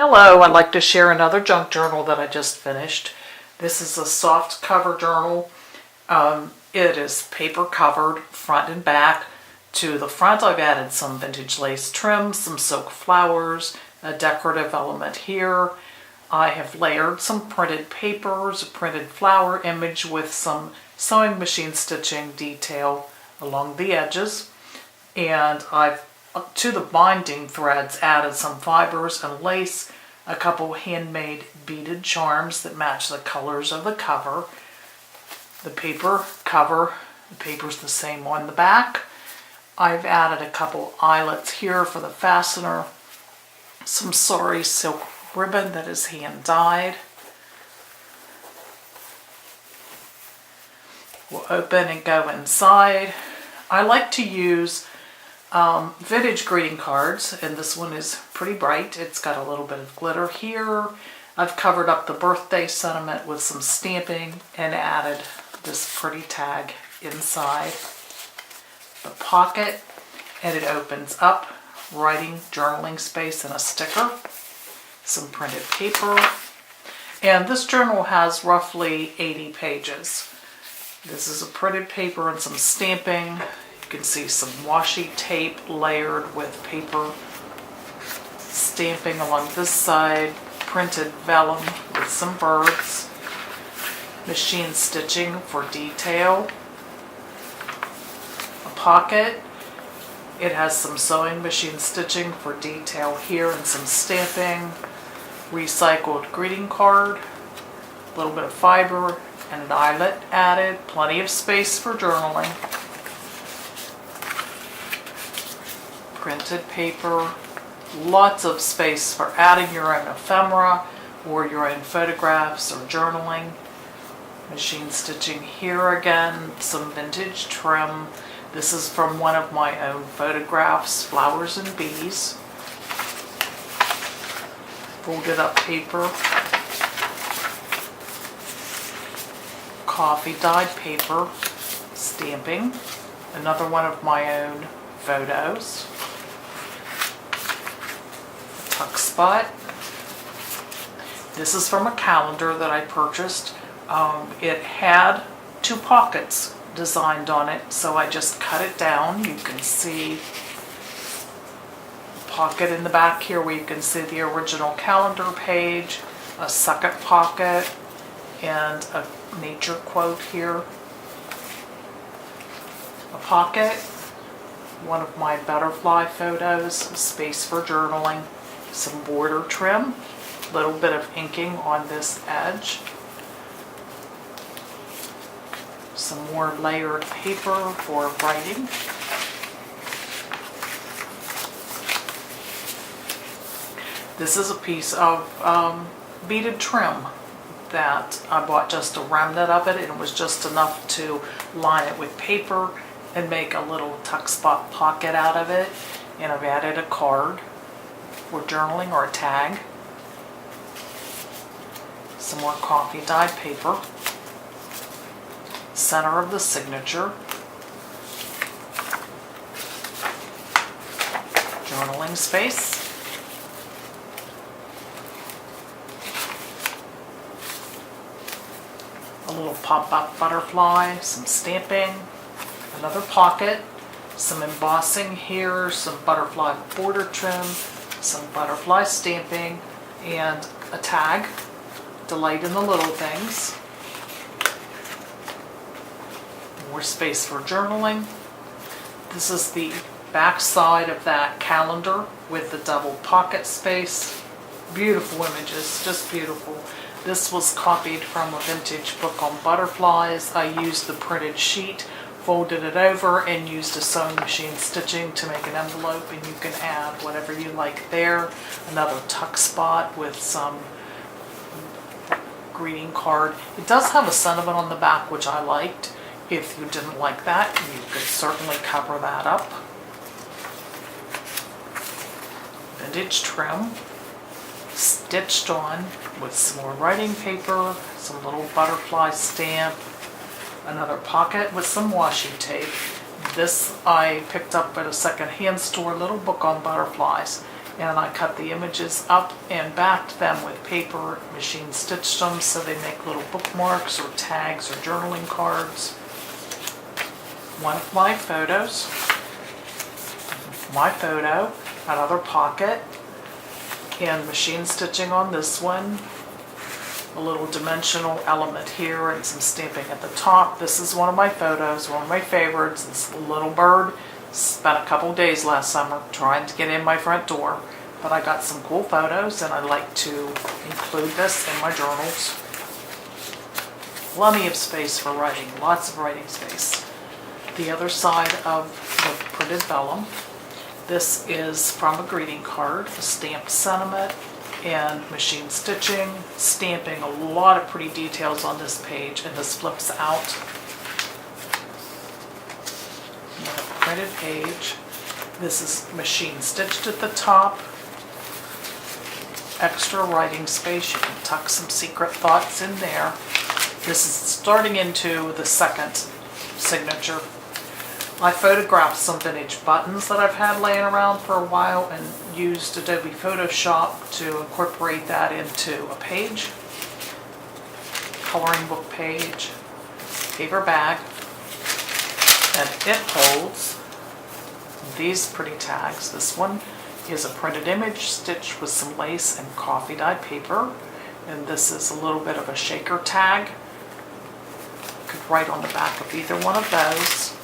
Hello, I'd like to share another junk journal that I just finished. This is a soft cover journal. It is paper covered front and back. To the front I've added some vintage lace trim, some silk flowers, a decorative element here. I have layered some printed papers, a printed flower image with some sewing machine stitching detail along the edges. And I've, to the binding threads, added some fibers and lace, a couple handmade beaded charms that match the colors of the cover. The paper's the same on the back. I've added a couple eyelets here for the fastener, some sari silk ribbon that is hand dyed. We'll open and go inside. I like to use vintage greeting cards, and this one is pretty bright. It's got a little bit of glitter here. I've covered up the birthday sentiment with some stamping and added this pretty tag inside the pocket, and it opens up, writing, journaling space, and a sticker, some printed paper, and this journal has roughly 80 pages. This is a printed paper and some stamping. You can see some washi tape layered with paper stamping along this side, printed vellum with some birds, machine stitching for detail, a pocket. It has some sewing machine stitching for detail here and some stamping, recycled greeting card, a little bit of fiber and an eyelet added, plenty of space for journaling. Printed paper, lots of space for adding your own ephemera or your own photographs or journaling. Machine stitching here again, some vintage trim. This is from one of my own photographs, Flowers and Bees. Folded up paper. Coffee dyed paper, stamping. Another one of my own photos. Tuck spot. This is from a calendar that I purchased. It had two pockets designed on it, so I just cut it down. You can see a pocket in the back here where you can see the original calendar page, a second pocket, and a nature quote here. A pocket, one of my butterfly photos, space for journaling, some border trim, a little bit of inking on this edge, some more layered paper for writing, this is a piece of beaded trim that I bought, just a remnant of it, and it was just enough to line it with paper and make a little tuck spot pocket out of it. And I've added a card for journaling or a tag, some more coffee dyed paper, center of the signature, journaling space, a little pop-up butterfly, some stamping, another pocket, some embossing here, some butterfly border trim, some butterfly stamping, and a tag, delight in the little things. More space for journaling. This is the back side of that calendar with the double pocket space. Beautiful images, just beautiful. This was copied from a vintage book on butterflies. I used the printed sheet, folded it over, and used a sewing machine stitching to make an envelope, and you can add whatever you like there. Another tuck spot with some greeting card. It does have a sentiment on the back, which I liked. If you didn't like that, you could certainly cover that up. Vintage trim, stitched on with some more writing paper, some little butterfly stamp, another pocket with some washi tape. This I picked up at a secondhand store, little book on butterflies. And I cut the images up and backed them with paper, machine stitched them so they make little bookmarks or tags or journaling cards. One of my photos, another pocket, and machine stitching on this one. A little dimensional element here and some stamping at the top. This is one of my photos, one of my favorites. This little bird. Spent a couple days last summer trying to get in my front door, but I got some cool photos and I like to include this in my journals. Plenty of space for writing, lots of writing space. The other side of the printed vellum. This is from a greeting card, a stamped sentiment, and machine stitching, stamping, a lot of pretty details on this page, and this flips out. Another printed page. This is machine stitched at the top. Extra writing space, you can tuck some secret thoughts in there. This is starting into the second signature. I photographed some vintage buttons that I've had laying around for a while and used Adobe Photoshop to incorporate that into a page. Coloring book page, paper bag, and it holds these pretty tags. This one is a printed image stitched with some lace and coffee dyed paper, and this is a little bit of a shaker tag. You could write on the back of either one of those.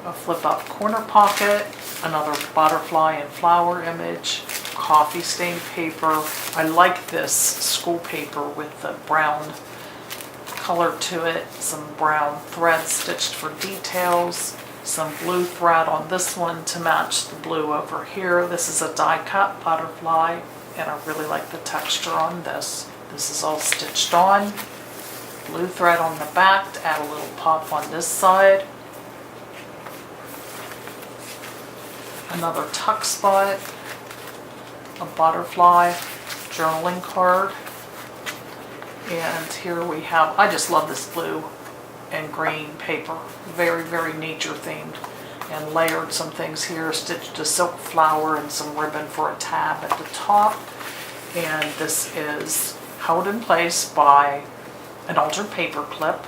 A flip-up corner pocket, another butterfly and flower image, coffee stained paper. I like this school paper with the brown color to it, some brown thread stitched for details, some blue thread on this one to match the blue over here. This is a die cut butterfly, and I really like the texture on this. This is all stitched on. Blue thread on the back to add a little pop on this side. Another tuck spot, a butterfly, journaling card, and here we have, I just love this blue and green paper, very, very nature themed, and layered some things here, stitched a silk flower and some ribbon for a tab at the top, and this is held in place by an altered paper clip.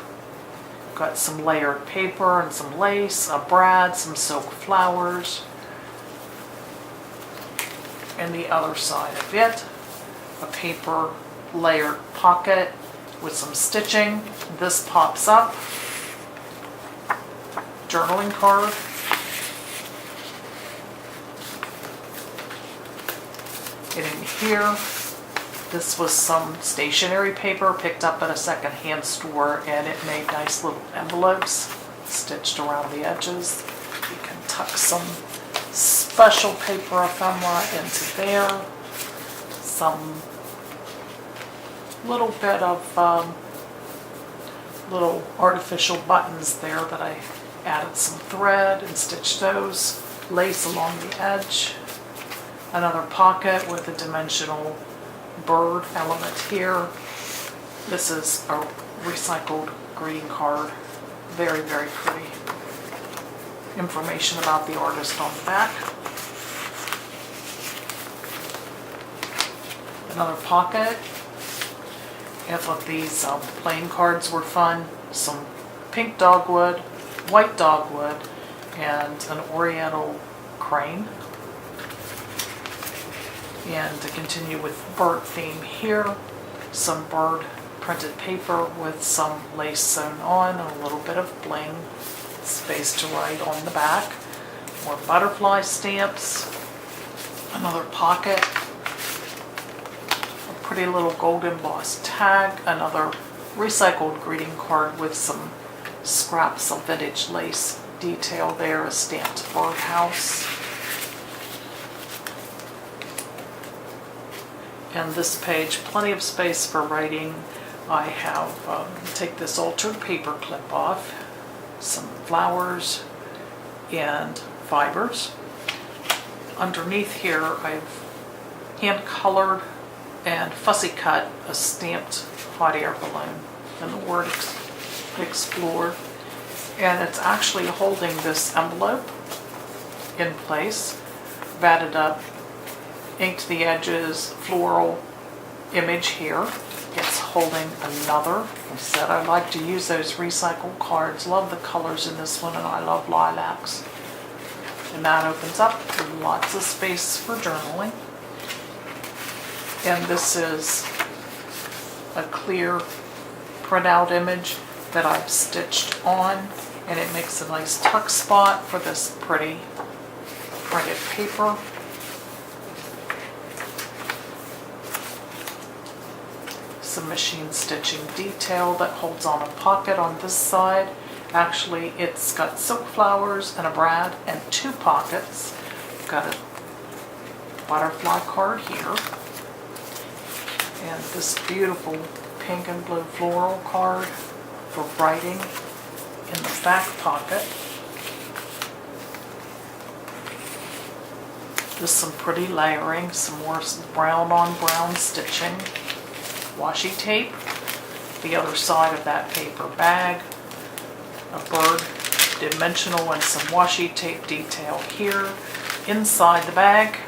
Got some layered paper and some lace, a brad, some silk flowers. And the other side of it, a paper layered pocket with some stitching. This pops up. Journaling card. And in here, this was some stationery paper picked up at a secondhand store, and it made nice little envelopes stitched around the edges. You can tuck some special paper ephemera into there, some little bit of little artificial buttons there that I added some thread and stitched those, lace along the edge, another pocket with a dimensional bird element here. This is a recycled greeting card, very, very pretty. Information about the artist on the back. Another pocket. I thought these plain cards were fun. Some pink dogwood, white dogwood, and an oriental crane. And to continue with bird theme here, some bird printed paper with some lace sewn on and a little bit of bling. Space to write on the back. More butterfly stamps. Another pocket. A pretty little gold embossed tag. Another recycled greeting card with some scraps of vintage lace detail there. A stamped birdhouse. And this page, plenty of space for writing. I have, take this altered paper clip off. Some flowers and fibers. Underneath here I've hand colored and fussy cut a stamped hot air balloon and the word explore, and it's actually holding this envelope in place, batted up, inked the edges, floral image here. It's holding another. I said I like to use those recycled cards. Love the colors in this one, and I love lilacs. And that opens up with lots of space for journaling. And this is a clear printout image that I've stitched on, and it makes a nice tuck spot for this pretty printed paper. Some machine stitching detail that holds on a pocket on this side. Actually, it's got silk flowers and a brad and 2 pockets. Got a butterfly card here. And this beautiful pink and blue floral card for writing in the back pocket. Just some pretty layering, some more brown on brown stitching. Washi tape, the other side of that paper bag, a bird dimensional and some washi tape detail here. Inside the bag,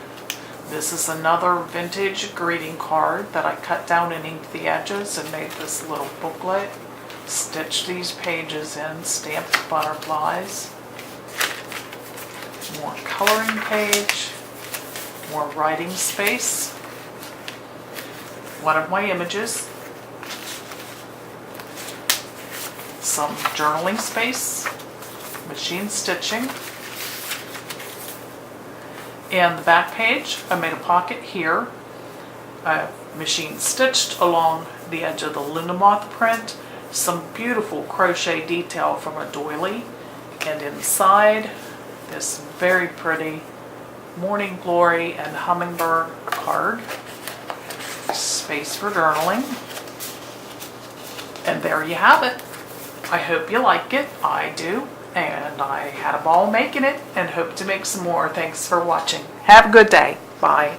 this is another vintage greeting card that I cut down and inked the edges and made this little booklet. Stitched these pages in, stamped butterflies. More coloring page, more writing space. One of my images, some journaling space, machine stitching, and the back page, I made a pocket here. I machine stitched along the edge of the Luna Moth print, some beautiful crochet detail from a doily, and inside this very pretty Morning Glory and Hummingbird card. Space for journaling. And there you have it. I hope you like it. I do. And I had a ball making it and hope to make some more. Thanks for watching. Have a good day. Bye.